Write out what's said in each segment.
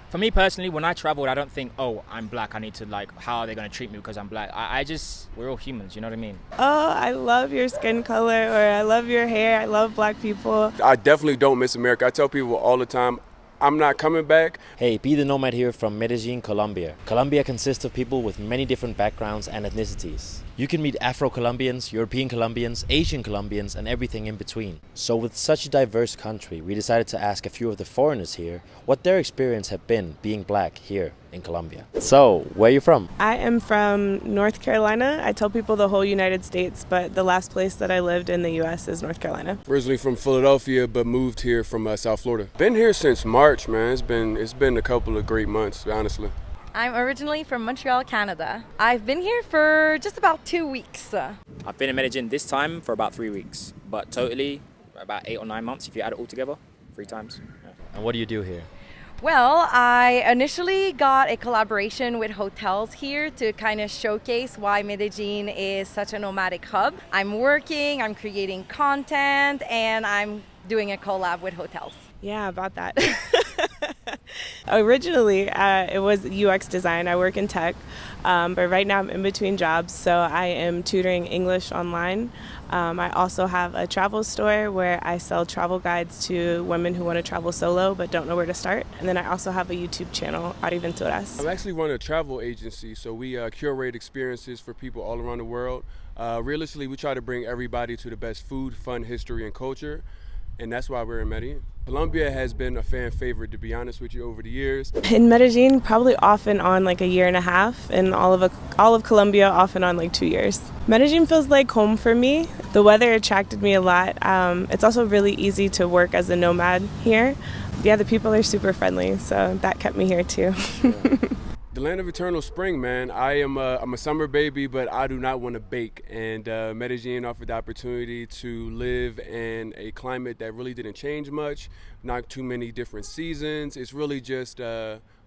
For me personally, when I traveled, I don't think, oh, I'm black, I need to how are they going to treat me because I'm black? We're all humans, you know what I mean? Oh, I love your skin color, or I love your hair, I love black people. I definitely don't miss America. I tell people all the time, I'm not coming back. Hey, Be the Nomad here from Medellín, Colombia. Colombia consists of people with many different backgrounds and ethnicities. You can meet afro-colombians, european-colombians, asian-colombians, and everything in between. So with such a diverse country, we decided to ask a few of the foreigners here what their experience have been being black here in Colombia. So, where are you from? I am from North Carolina. I tell people the whole United States, but the last place that I lived in the U.S. is North Carolina. Originally from Philadelphia, but moved here from South Florida. Been here since March, man. It's been a couple of great months, honestly. I'm originally from Montreal, Canada. I've been here for just about 2 weeks. I've been in Medellin this time for about 3 weeks, but totally about 8 or 9 months if you add it all together, 3 times. Yeah. And what do you do here? Well, I initially got a collaboration with hotels here to kind of showcase why Medellin is such a nomadic hub. I'm working, I'm creating content, and I'm doing a collab with hotels. Yeah, about that. Originally, it was UX design. I work in tech, but right now I'm in between jobs, so I am tutoring English online. I also have a travel store where I sell travel guides to women who want to travel solo but don't know where to start. And then I also have a YouTube channel, Ariventuras. I'm actually running a travel agency, so we curate experiences for people all around the world. Realistically, we try to bring everybody to the best food, fun, history, and culture. And that's why we're in Medellin. Colombia has been a fan favorite, to be honest with you, over the years. In Medellin, probably off and on like a year and a half, and all of Colombia off and on like 2 years. Medellin feels like home for me. The weather attracted me a lot. It's also really easy to work as a nomad here. Yeah, the people are super friendly, so that kept me here too. The land of eternal spring, man. I'm a summer baby, but I do not want to bake. And Medellin offered the opportunity to live in a climate that really didn't change much, not too many different seasons. It's really just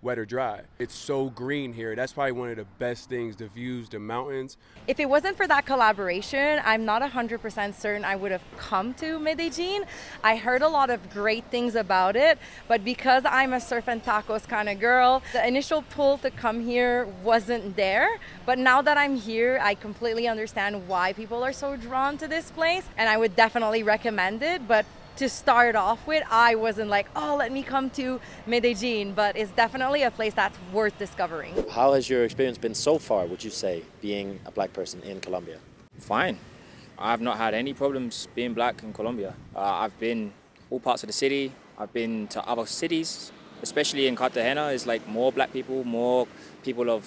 wet or dry. It's so green here. That's probably one of the best things, the views, the mountains. If it wasn't for that collaboration, I'm not 100% certain I would have come to Medellin. I heard a lot of great things about it, but because I'm a surf and tacos kind of girl, the initial pull to come here wasn't there. But now that I'm here, I completely understand why people are so drawn to this place, and I would definitely recommend it. But to start off with, I wasn't like, oh, let me come to Medellin, but it's definitely a place that's worth discovering. How has your experience been so far, would you say, being a black person in Colombia? Fine. I've not had any problems being black in Colombia. I've been all parts of the city. I've been to other cities, especially in Cartagena. It's like more black people, more people of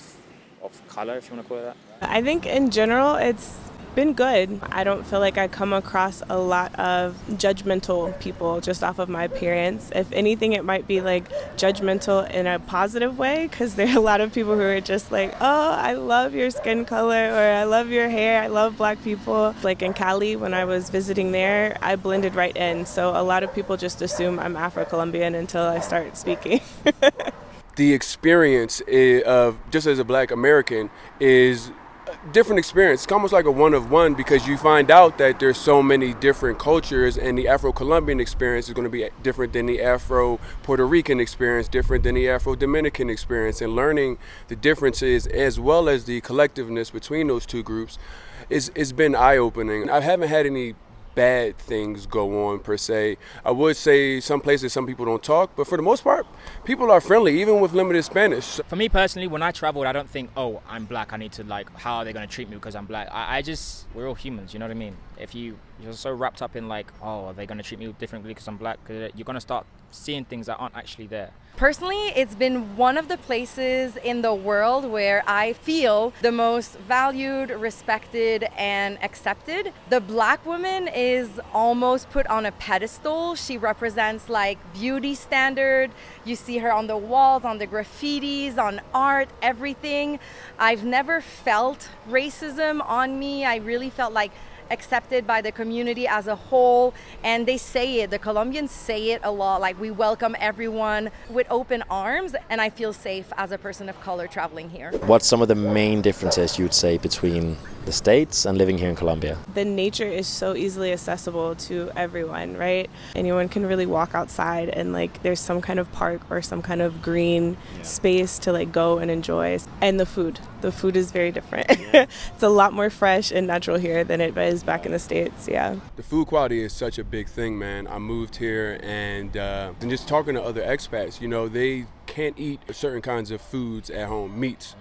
color, if you want to call it that. I think in general it's been good. I don't feel like I come across a lot of judgmental people just off of my appearance. If anything, it might be like judgmental in a positive way, because there are a lot of people who are just like, oh, I love your skin color, or I love your hair, I love black people. Like in Cali, when I was visiting there, I blended right in. So a lot of people just assume I'm Afro-Colombian until I start speaking. The experience of just as a black American is different experience. It's almost like a one-of-one, because you find out that there's so many different cultures, and the Afro-Colombian experience is going to be different than the Afro-Puerto Rican experience, different than the Afro-Dominican experience, and learning the differences as well as the collectiveness between those two groups it's been eye-opening. I haven't had any bad things go on per se. I would say some places some people don't talk, but for the most part, people are friendly, even with limited Spanish. For me personally, when I traveled, I don't think, oh, I'm black, I need to how are they going to treat me because I'm black? We're all humans, you know what I mean? If you're so wrapped up in oh, are they going to treat me differently because I'm black? You're going to start seeing things that aren't actually there. Personally, it's been one of the places in the world where I feel the most valued, respected, and accepted. The black woman is almost put on a pedestal. She represents beauty standard. You see her on the walls, on the graffitis, on art, everything. I've never felt racism on me. I really felt accepted by the community as a whole, and they say it, the Colombians say it a lot, we welcome everyone with open arms, and I feel safe as a person of color traveling here. What's some of the main differences you'd say between the States and living here in Colombia? The nature is so easily accessible to everyone, right? Anyone can really walk outside and like there's some kind of park or some kind of green space to like go and enjoy. And the food is very different. It's a lot more fresh and natural here than it is back in the States. Yeah. The food quality is such a big thing, man. I moved here and just talking to other expats, you know, they can't eat certain kinds of foods at home, meats.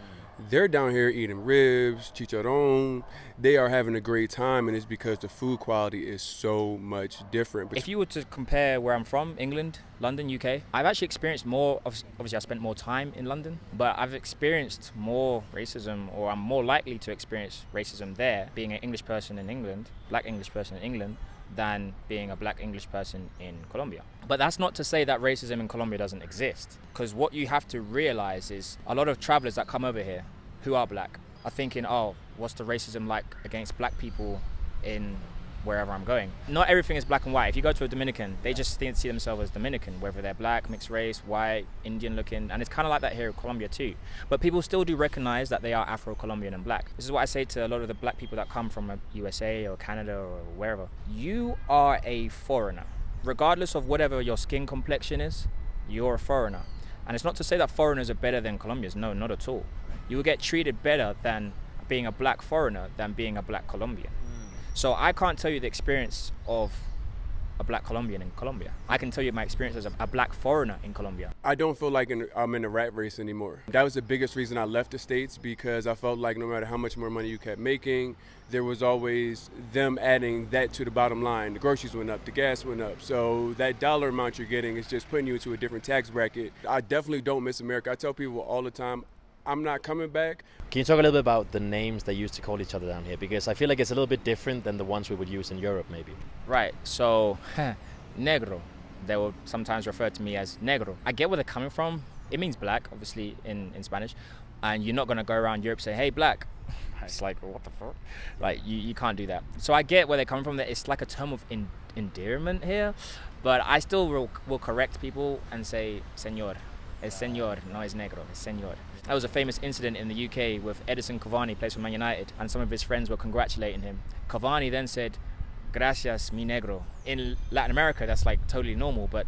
They're down here eating ribs, chicharron. They are having a great time, and it's because the food quality is so much different. If you were to compare where I'm from, England, London, UK, I've actually experienced more, obviously I spent more time in London, but I've experienced more racism, or I'm more likely to experience racism there, being an English person in England, black English person in England, than being a black English person in Colombia. But that's not to say that racism in Colombia doesn't exist, because what you have to realize is a lot of travelers that come over here who are black are thinking, oh, what's the racism like against black people in wherever I'm going? Not everything is black and white. If you go to a Dominican, they just see themselves as Dominican, whether they're black, mixed race, white, Indian looking, and it's kind of like that here in Colombia too. But people still do recognize that they are Afro-Colombian and black. This is what I say to a lot of the black people that come from USA or Canada or wherever. You are a foreigner. Regardless of whatever your skin complexion is, you're a foreigner. And it's not to say that foreigners are better than Colombians. No, not at all. You will get treated better than being a black foreigner than being a black Colombian. So I can't tell you the experience of a black Colombian in Colombia. I can tell you my experience as a black foreigner in Colombia. I don't feel like I'm in a rat race anymore. That was the biggest reason I left the States, because I felt like no matter how much more money you kept making, there was always them adding that to the bottom line. The groceries went up, the gas went up. So that dollar amount you're getting is just putting you into a different tax bracket. I definitely don't miss America. I tell people all the time, I'm not coming back. Can you talk a little bit about the names they used to call each other down here? Because I feel like it's a little bit different than the ones we would use in Europe, maybe. Right, so negro, they will sometimes refer to me as negro. I get where they're coming from. It means black, obviously, in Spanish. And you're not going to go around Europe and say, hey, black. It's like, what the fuck? Like, you can't do that. So I get where they're coming from. It's like a term of endearment here. But I still will correct people and say, señor. Es señor, no es negro, es señor. That was a famous incident in the UK with Edison Cavani, plays for Man United, and some of his friends were congratulating him. Cavani then said, gracias, mi negro. In Latin America, that's like totally normal, but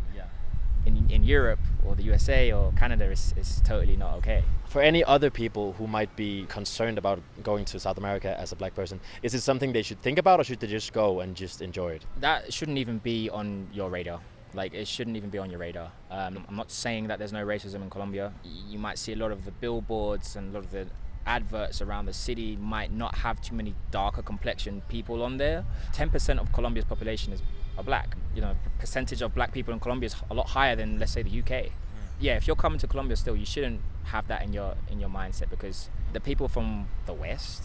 in Europe or the USA or Canada, it's totally not okay. For any other people who might be concerned about going to South America as a black person, is it something they should think about, or should they just go and just enjoy it? That shouldn't even be on your radar. Like, it shouldn't even be on your radar. I'm not saying that there's no racism in Colombia. You might see a lot of the billboards and a lot of the adverts around the city might not have too many darker complexion people on there. 10% of Colombia's population are black. You know, the percentage of black people in Colombia is a lot higher than, let's say, the UK. Yeah, if you're coming to Colombia still, you shouldn't have that in your mindset, because the people from the West,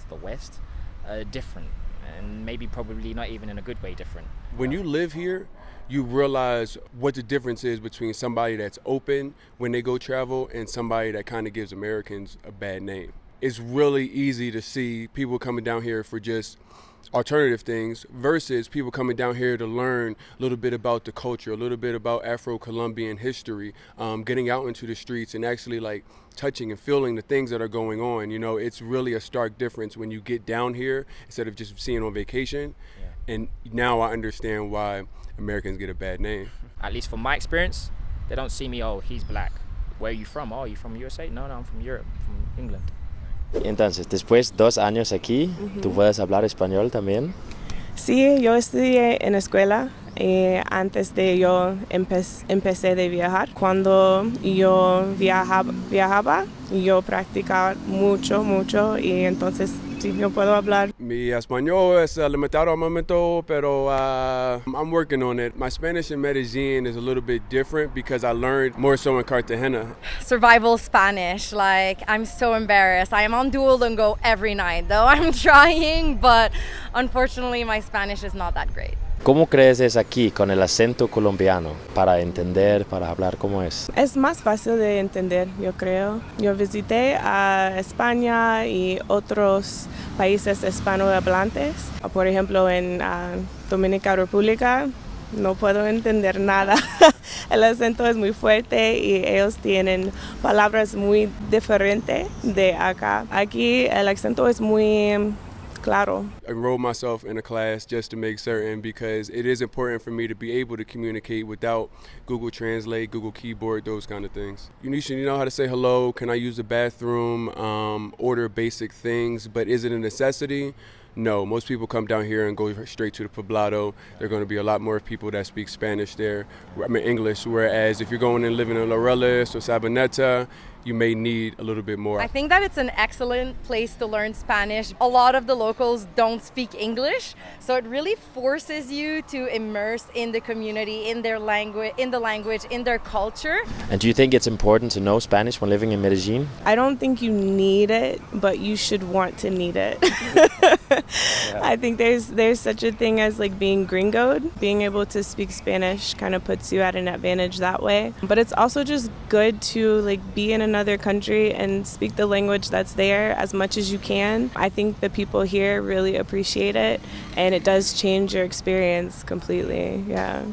are different, and maybe probably not even in a good way different. When you live here, you realize what the difference is between somebody that's open when they go travel and somebody that kind of gives Americans a bad name. It's really easy to see people coming down here for just alternative things versus people coming down here to learn a little bit about the culture, a little bit about Afro-Colombian history, getting out into the streets and actually like touching and feeling the things that are going on. You know, it's really a stark difference when you get down here instead of just seeing on vacation. And now I understand why Americans get a bad name. At least from my experience, they don't see me, oh, he's black. Where are you from? Oh, you from USA? No, I'm from Europe, from England. Entonces, después 2 años aquí, ¿tú puedes hablar español también? Sí, yo estudié en escuela antes de yo empecé de viajar. Cuando yo viajaba, yo practicaba mucho y entonces sí, yo puedo hablar. Mi español es limitado al momento, pero I'm working on it. My Spanish in Medellín is a little bit different because I learned more so in Cartagena. Survival Spanish, like, I'm so embarrassed. I am on Duolingo every night, though I'm trying, but unfortunately my Spanish is not that great. ¿Cómo crees es aquí con el acento colombiano? Para entender, para hablar, ¿cómo es? Es más fácil de entender, yo creo. Yo visité a España y otros países hispanohablantes. Por ejemplo, en Dominicana República no puedo entender nada. El acento es muy fuerte y ellos tienen palabras muy diferentes de acá. Aquí el acento es muy Claro. Enroll myself in a class just to make certain, because it is important for me to be able to communicate without Google Translate, Google Keyboard, those kind of things. You should know how to say hello, can I use the bathroom, order basic things, but is it a necessity? No, most people come down here and go straight to the poblado. There are going to be a lot more people that speak Spanish there, English, whereas if you're going and living in Laureles or Sabaneta, you may need a little bit more. I think that it's an excellent place to learn Spanish. A lot of the locals don't speak English, so it really forces you to immerse in the community, in their language, in their culture. And do you think it's important to know Spanish when living in Medellin? I don't think you need it, but you should want to need it. I think there's such a thing as like being gringoed. Being able to speak Spanish kind of puts you at an advantage that way. But it's also just good to like be in another country and speak the language that's there as much as you can. I think the people here really appreciate it, and it does change your experience completely. Yeah.